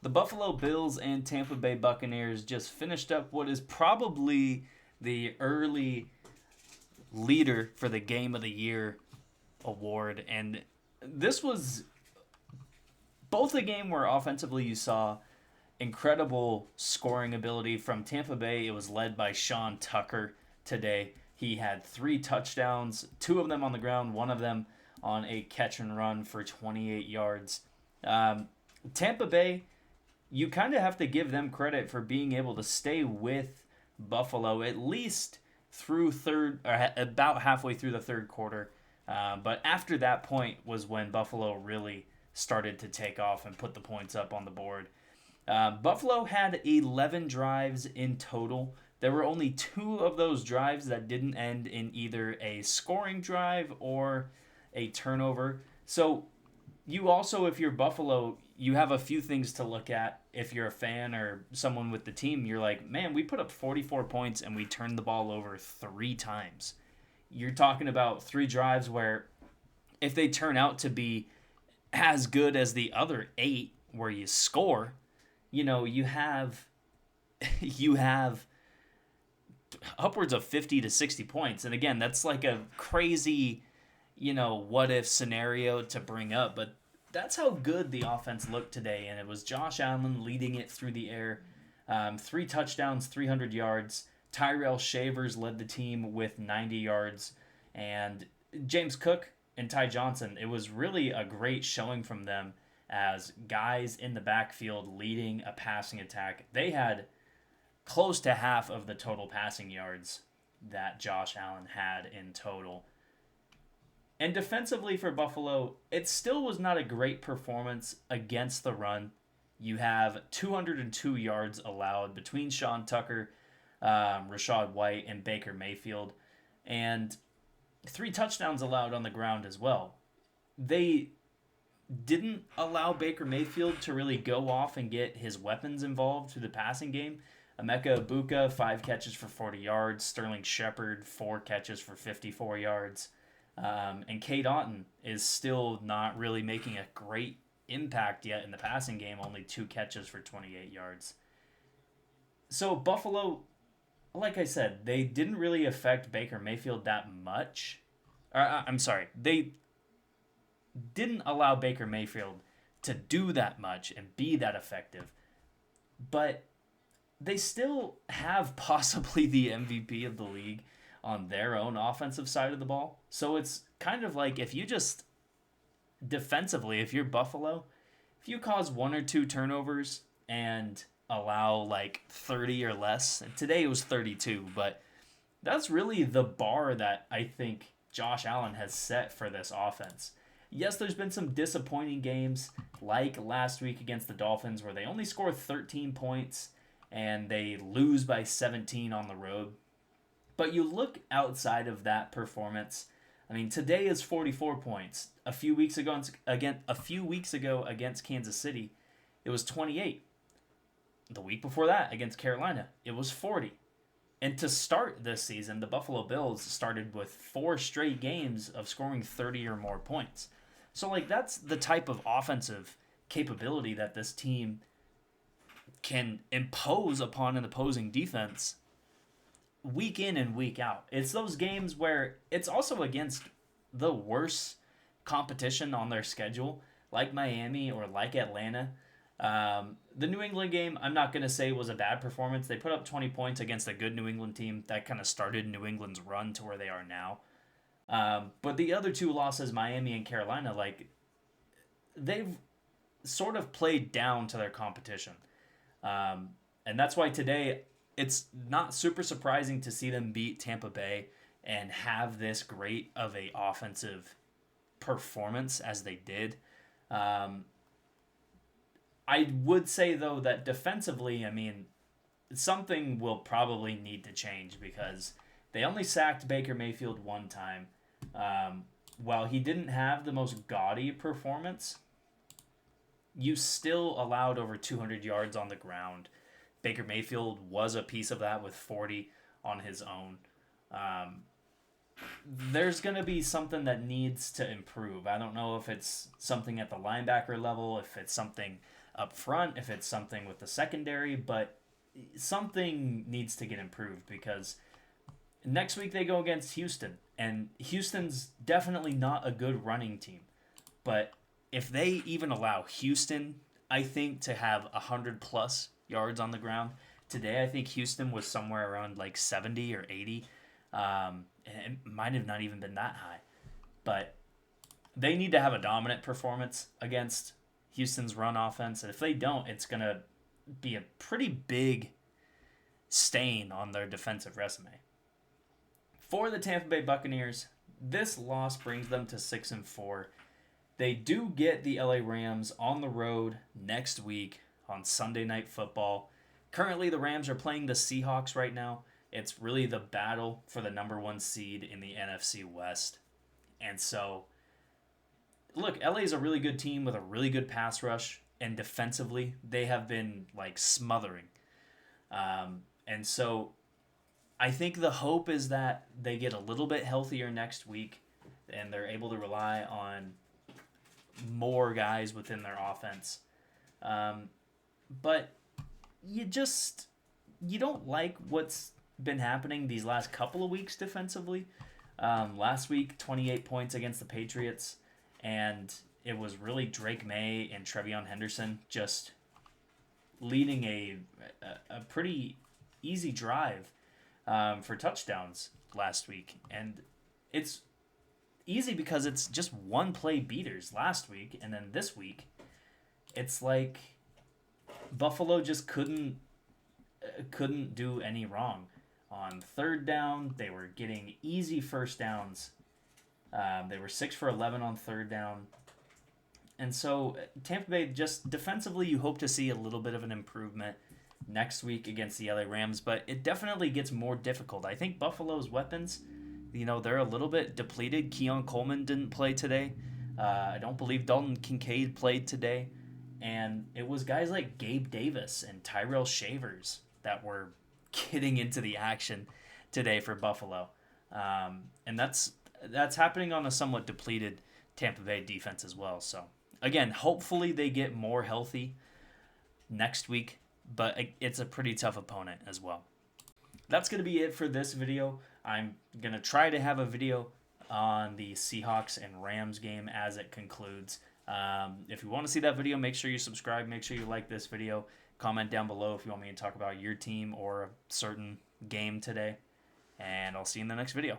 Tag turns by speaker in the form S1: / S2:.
S1: The Buffalo Bills and Tampa Bay Buccaneers just finished up what is probably the early leader for the Game of the Year award. And this was both a game where offensively you saw incredible scoring ability from Tampa Bay. It was led by Sean Tucker today. He had 3 touchdowns, 2 of them on the ground, one of them on a catch and run for 28 yards. Tampa Bay, you kind of have to give them credit for being able to stay with Buffalo at least through about halfway through the third quarter. But after that point was when Buffalo really started to take off and put the points up on the board. Buffalo had 11 drives in total. There were only 2 of those drives that didn't end in either a scoring drive or a turnover. So you also, if you're Buffalo, you have a few things to look at. If you're a fan or someone with the team, you're like, man, we put up 44 points and we turned the ball over 3 times. You're talking about 3 drives where if they turn out to be as good as the other 8 where you score, you have upwards of 50 to 60 points. And again, that's like a crazy, what if scenario to bring up, but that's how good the offense looked today. And it was Josh Allen leading it through the air. 3 touchdowns, 300 yards. Tyrell Shavers led the team with 90 yards. And James Cook and Ty Johnson, it was really a great showing from them as guys in the backfield leading a passing attack. They had close to half of the total passing yards that Josh Allen had in total. And defensively for Buffalo, it still was not a great performance against the run. You have 202 yards allowed between Sean Tucker, Rachaad White, and Baker Mayfield, and 3 touchdowns allowed on the ground as well. They didn't allow Baker Mayfield to really go off and get his weapons involved through the passing game. Emeka Ibuka, 5 catches for 40 yards. Sterling Shepard, 4 catches for 54 yards. And Cade Otton is still not really making a great impact yet in the passing game, only 2 catches for 28 yards. So Buffalo, like I said, they didn't really affect Baker Mayfield that much. I'm sorry, they didn't allow Baker Mayfield to do that much and be that effective. But they still have possibly the MVP of the league on their own offensive side of the ball. So it's kind of like if you just defensively, if you're Buffalo, if you cause 1 or 2 turnovers and allow like 30 or less, and today it was 32, but that's really the bar that I think Josh Allen has set for this offense. Yes, there's been some disappointing games like last week against the Dolphins where they only score 13 points and they lose by 17 on the road. But you look outside of that performance. I mean, today is 44 points. A few weeks ago against Kansas City, it was 28. The week before that against Carolina, it was 40. And to start this season, the Buffalo Bills started with 4 straight games of scoring 30 or more points. So, that's the type of offensive capability that this team can impose upon an opposing defense week in and week out. It's those games where it's also against the worst competition on their schedule, like Miami or like Atlanta. The New England game, I'm not going to say was a bad performance. They put up 20 points against a good New England team. That kind of started New England's run to where they are now. But the other 2 losses, Miami and Carolina, they've sort of played down to their competition. And that's why today it's not super surprising to see them beat Tampa Bay and have this great of a offensive performance as they did. I would say, though, that defensively, I mean, something will probably need to change because they only sacked Baker Mayfield 1 time. While he didn't have the most gaudy performance, you still allowed over 200 yards on the ground. Baker Mayfield was a piece of that with 40 on his own. There's going to be something that needs to improve. I don't know if it's something at the linebacker level, if it's something up front, if it's something with the secondary, but something needs to get improved because next week they go against Houston, and Houston's definitely not a good running team. But if they even allow Houston, I think, to have 100+ yards on the ground, today I think Houston was somewhere around like 70 or 80. It might have not even been that high. But they need to have a dominant performance against Houston's run offense. And if they don't, it's going to be a pretty big stain on their defensive resume. For the Tampa Bay Buccaneers, this loss brings them to 6-4. They do get the LA Rams on the road next week on Sunday Night Football. Currently, the Rams are playing the Seahawks right now. It's really the battle for the number 1 seed in the NFC West. And so, look, LA is a really good team with a really good pass rush, and defensively, they have been like smothering. And so, I think the hope is that they get a little bit healthier next week, and they're able to rely on more guys within their offense. But you don't like what's been happening these last couple of weeks defensively. Last week, 28 points against the Patriots, and it was really Drake May and Trevion Henderson just leading a pretty easy drive for touchdowns last week. And it's easy because it's just one play beaters last week, and then this week it's like Buffalo just couldn't do any wrong. On third down, they were getting easy first downs. They were 6 for 11 on third down. And so Tampa Bay, just defensively, you hope to see a little bit of an improvement next week against the LA Rams, but it definitely gets more difficult. I think Buffalo's weapons, they're a little bit depleted. Keon Coleman didn't play today. I don't believe Dalton Kincaid played today. And it was guys like Gabe Davis and Tyrell Shavers that were getting into the action today for Buffalo. And that's happening on a somewhat depleted Tampa Bay defense as well. So, again, hopefully they get more healthy next week, but it's a pretty tough opponent as well. That's going to be it for this video. I'm going to try to have a video on the Seahawks and Rams game as it concludes. If you want to see that video, make sure you subscribe. Make sure you like this video. Comment down below if you want me to talk about your team or a certain game today. And I'll see you in the next video.